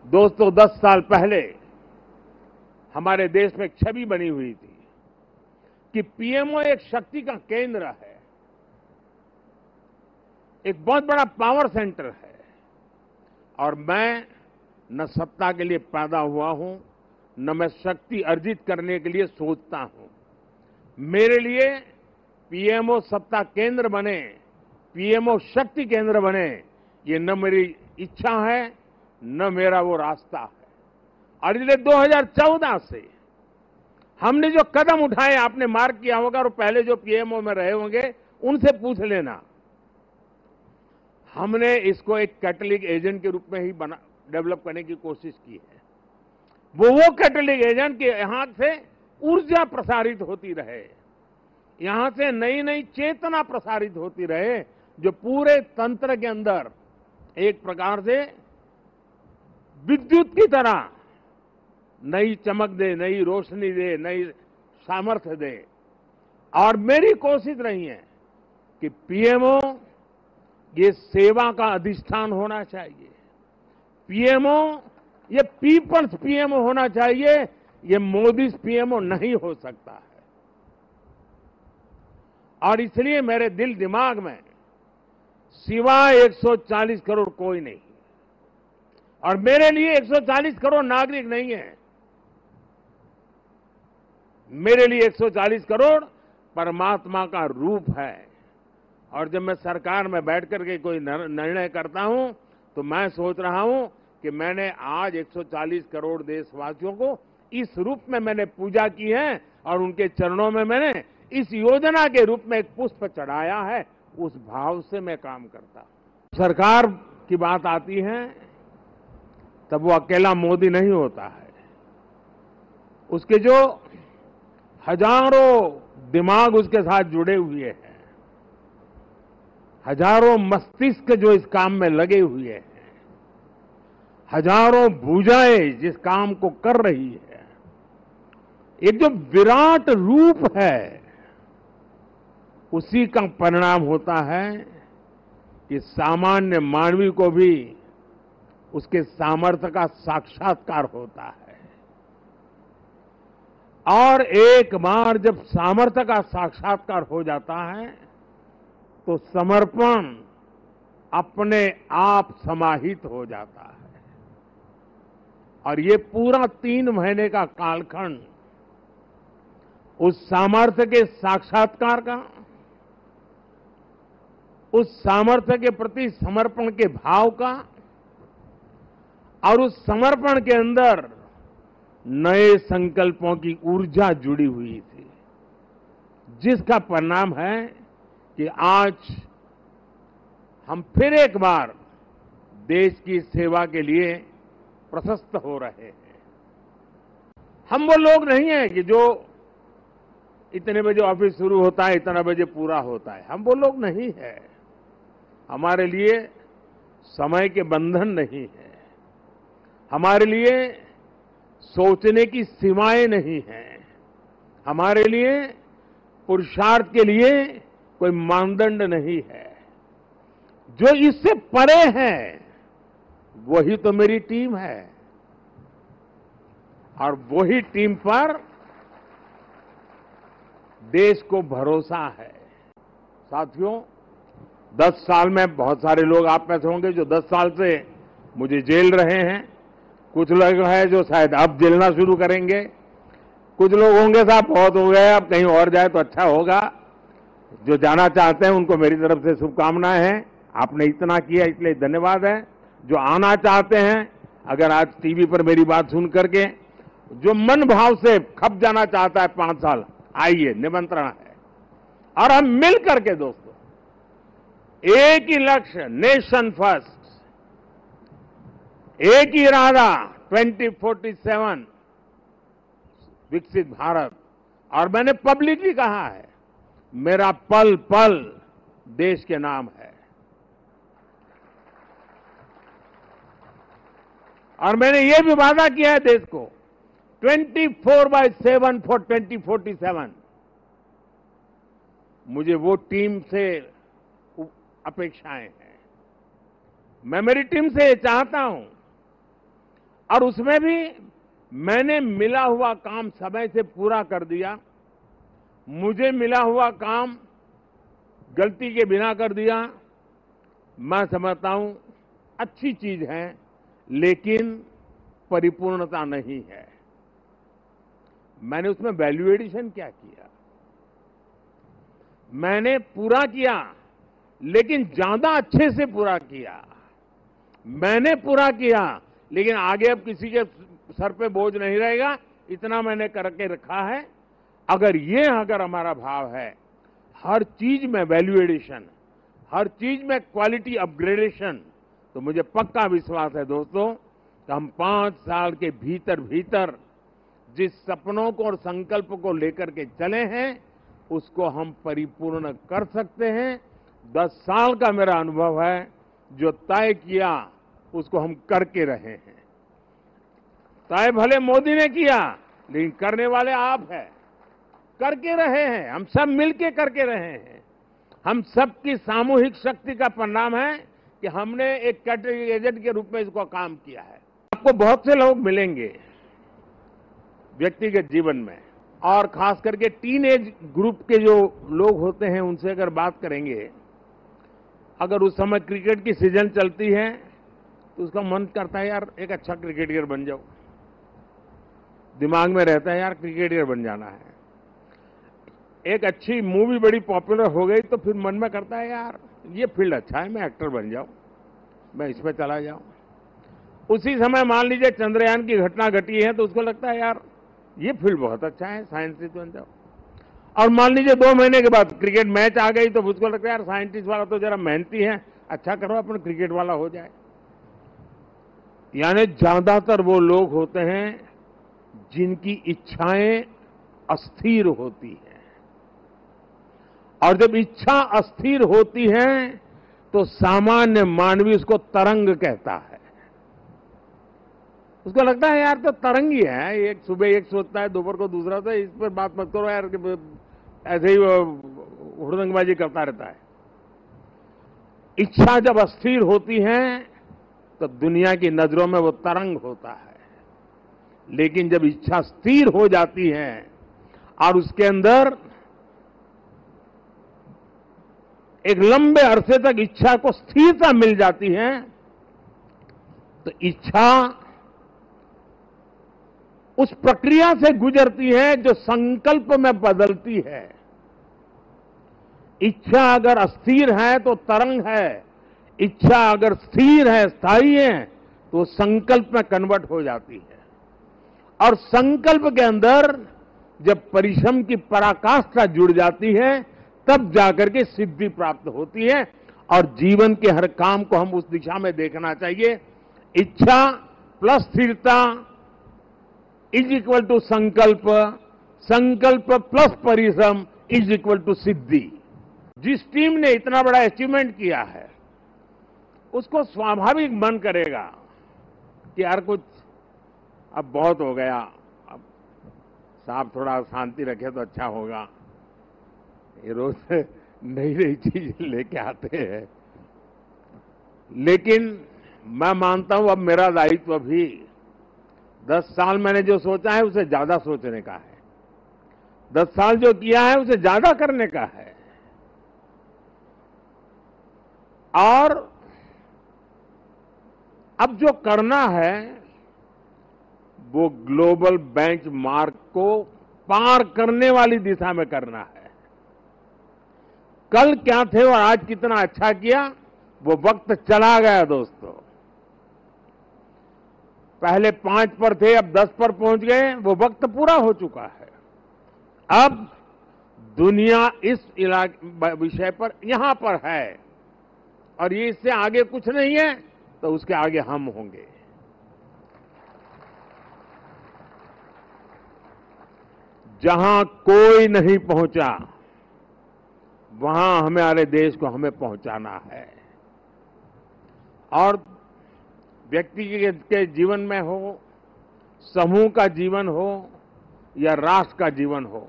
दोस्तों, 10 साल पहले हमारे देश में एक छवि बनी हुई थी कि पीएमओ एक शक्ति का केंद्र है, एक बहुत बड़ा पावर सेंटर है। और मैं न सत्ता के लिए पैदा हुआ हूं, न मैं शक्ति अर्जित करने के लिए सोचता हूं। मेरे लिए पीएमओ सत्ता केंद्र बने, पीएमओ शक्ति केंद्र बने, ये न मेरी इच्छा है, न मेरा वो रास्ता है। और इसलिए 2014 से हमने जो कदम उठाए, आपने मार्क किया होगा, और पहले जो पीएमओ में रहे होंगे उनसे पूछ लेना। हमने इसको एक कैटलिक एजेंट के रूप में ही डेवलप करने की कोशिश की है। वो कैटलिक एजेंट के यहां से ऊर्जा प्रसारित होती रहे, यहां से नई नई चेतना प्रसारित होती रहे, जो पूरे तंत्र के अंदर एक प्रकार से विद्युत की तरह नई चमक दे, नई रोशनी दे, नई सामर्थ्य दे। और मेरी कोशिश रही है कि पीएमओ ये सेवा का अधिष्ठान होना चाहिए, पीएमओ ये पीपल्स पीएमओ होना चाहिए, ये मोदी पीएमओ नहीं हो सकता है। और इसलिए मेरे दिल दिमाग में सिवाय 140 करोड़ कोई नहीं, और मेरे लिए 140 करोड़ नागरिक नहीं है, मेरे लिए 140 करोड़ परमात्मा का रूप है। और जब मैं सरकार में बैठ करके कोई निर्णय करता हूं, तो मैं सोच रहा हूं कि मैंने आज 140 करोड़ देशवासियों को इस रूप में मैंने पूजा की है, और उनके चरणों में मैंने इस योजना के रूप में एक पुष्प चढ़ाया है। उस भाव से मैं काम करता हूं। सरकार की बात आती है तब वो अकेला मोदी नहीं होता है, उसके जो हजारों दिमाग उसके साथ जुड़े हुए हैं, हजारों मस्तिष्क जो इस काम में लगे हुए हैं, हजारों भुजाएं जिस काम को कर रही है, एक जो विराट रूप है, उसी का परिणाम होता है कि सामान्य मानवी को भी उसके सामर्थ्य का साक्षात्कार होता है। और एक बार जब सामर्थ्य का साक्षात्कार हो जाता है, तो समर्पण अपने आप समाहित हो जाता है। और ये पूरा 3 महीने का कालखंड उस सामर्थ्य के साक्षात्कार का, उस सामर्थ्य के प्रति समर्पण के भाव का, और उस समर्पण के अंदर नए संकल्पों की ऊर्जा जुड़ी हुई थी, जिसका परिणाम है कि आज हम फिर एक बार देश की सेवा के लिए प्रशस्त हो रहे हैं। हम वो लोग नहीं हैं कि जो इतने बजे ऑफिस शुरू होता है, इतना बजे पूरा होता है, हम वो लोग नहीं है। हमारे लिए समय के बंधन नहीं है, हमारे लिए सोचने की सीमाएं नहीं हैं, हमारे लिए पुरुषार्थ के लिए कोई मानदंड नहीं है। जो इससे परे है वही तो मेरी टीम है, और वही टीम पर देश को भरोसा है। साथियों, 10 साल में बहुत सारे लोग आप में से होंगे जो 10 साल से मुझे जेल रहे हैं, कुछ लोग हैं जो शायद अब जेलना शुरू करेंगे, कुछ लोग होंगे साहब बहुत हो गए, अब कहीं और जाए तो अच्छा होगा। जो जाना चाहते हैं उनको मेरी तरफ से शुभकामनाएं हैं। आपने इतना किया इसलिए धन्यवाद है। जो आना चाहते हैं, अगर आज टीवी पर मेरी बात सुन करके जो मन भाव से खप जाना चाहता है 5 साल, आइए, निमंत्रण है। और हम मिल करके दोस्तों एक ही लक्ष्य, नेशन फर्स्ट, एक ही इरादा, 2047 विकसित भारत। और मैंने पब्लिकली कहा है, मेरा पल पल देश के नाम है। और मैंने ये भी वादा किया है देश को, 24/7 फॉर 2047। मुझे वो टीम से अपेक्षाएं हैं। मैं मेरी टीम से चाहता हूं और उसमें भी मैंने मिला हुआ काम समय से पूरा कर दिया, मुझे मिला हुआ काम गलती के बिना कर दिया। मैं समझता हूं अच्छी चीज है, लेकिन परिपूर्णता नहीं है। मैंने उसमें वैल्यू एडिशन क्या किया? मैंने पूरा किया, लेकिन ज्यादा अच्छे से पूरा किया। मैंने पूरा किया, लेकिन आगे अब किसी के सर पे बोझ नहीं रहेगा, इतना मैंने करके रखा है। अगर हमारा भाव है, हर चीज में वैल्यू एडिशन, हर चीज में क्वालिटी अपग्रेडेशन, तो मुझे पक्का विश्वास है दोस्तों कि हम 5 साल के भीतर भीतर जिस सपनों को और संकल्प को लेकर के चले हैं, उसको हम परिपूर्ण कर सकते हैं। 10 साल का मेरा अनुभव है, जो तय किया उसको हम करके रहे हैं। तय भले मोदी ने किया, लेकिन करने वाले आप हैं, करके रहे हैं। हम सब मिलके करके रहे हैं। हम सबकी सामूहिक शक्ति का परिणाम है कि हमने एक कैटेगरी एजेंट के रूप में इसको काम किया है। आपको बहुत से लोग मिलेंगे व्यक्तिगत जीवन में, और खास करके टीन एज ग्रुप के जो लोग होते हैं, उनसे अगर बात करेंगे, अगर उस समय क्रिकेट की सीजन चलती है तो उसका मन करता है यार एक अच्छा क्रिकेटर बन जाओ। दिमाग में रहता है यार क्रिकेटर बन जाना है। एक अच्छी मूवी बड़ी पॉपुलर हो गई तो फिर मन में करता है यार ये फील्ड अच्छा है, मैं एक्टर बन जाऊं, मैं इसमें चला जाऊं। उसी समय मान लीजिए चंद्रयान की घटना घटी है तो उसको लगता है यार ये फील्ड बहुत अच्छा है, साइंटिस्ट बन जाओ। और मान लीजिए 2 महीने के बाद क्रिकेट मैच आ गई तो उसको लगता है यार साइंटिस्ट वाला तो जरा मेहनती है, अच्छा करो अपन क्रिकेट वाला हो जाए। यानी ज्यादातर वो लोग होते हैं जिनकी इच्छाएं अस्थिर होती हैं, और जब इच्छा अस्थिर होती है तो सामान्य मानवी उसको तरंग कहता है। उसको लगता है यार तो तरंग ही है, एक सुबह एक सोचता है, दोपहर को दूसरा, तो इस पर बात मत करो यार, ऐसे ही हुड़दंगबाजी करता रहता है। इच्छा जब अस्थिर होती है तो दुनिया की नजरों में वो तरंग होता है, लेकिन जब इच्छा स्थिर हो जाती है और उसके अंदर एक लंबे अरसे तक इच्छा को स्थिरता मिल जाती है, तो इच्छा उस प्रक्रिया से गुजरती है जो संकल्प में बदलती है। इच्छा अगर अस्थिर है तो तरंग है, इच्छा अगर स्थिर है, स्थायी है, तो संकल्प में कन्वर्ट हो जाती है। और संकल्प के अंदर जब परिश्रम की पराकाष्ठा जुड़ जाती है, तब जाकर के सिद्धि प्राप्त होती है। और जीवन के हर काम को हम उस दिशा में देखना चाहिए। इच्छा प्लस स्थिरता इज इक्वल टू संकल्प, संकल्प प्लस परिश्रम इज इक्वल टू सिद्धि। जिस टीम ने इतना बड़ा अचीवमेंट किया है, उसको स्वाभाविक मन करेगा कि यार कुछ अब बहुत हो गया, अब साहब थोड़ा शांति रखे तो अच्छा होगा। ये रोज नई नई चीज लेके आते हैं, लेकिन मैं मानता हूं अब मेरा दायित्व भी 10 साल मैंने जो सोचा है उसे ज्यादा सोचने का है, 10 साल जो किया है उसे ज्यादा करने का है। और अब जो करना है वो ग्लोबल बेंचमार्क को पार करने वाली दिशा में करना है। कल क्या थे और आज कितना अच्छा किया, वो वक्त चला गया दोस्तों। पहले 5 पर थे, अब 10 पर पहुंच गए, वो वक्त पूरा हो चुका है। अब दुनिया इस विषय पर यहां पर है, और ये इससे आगे कुछ नहीं है, तो उसके आगे हम होंगे। जहां कोई नहीं पहुंचा, वहां हमारे देश को हमें पहुंचाना है। और व्यक्ति के जीवन में हो, समूह का जीवन हो या राष्ट्र का जीवन हो,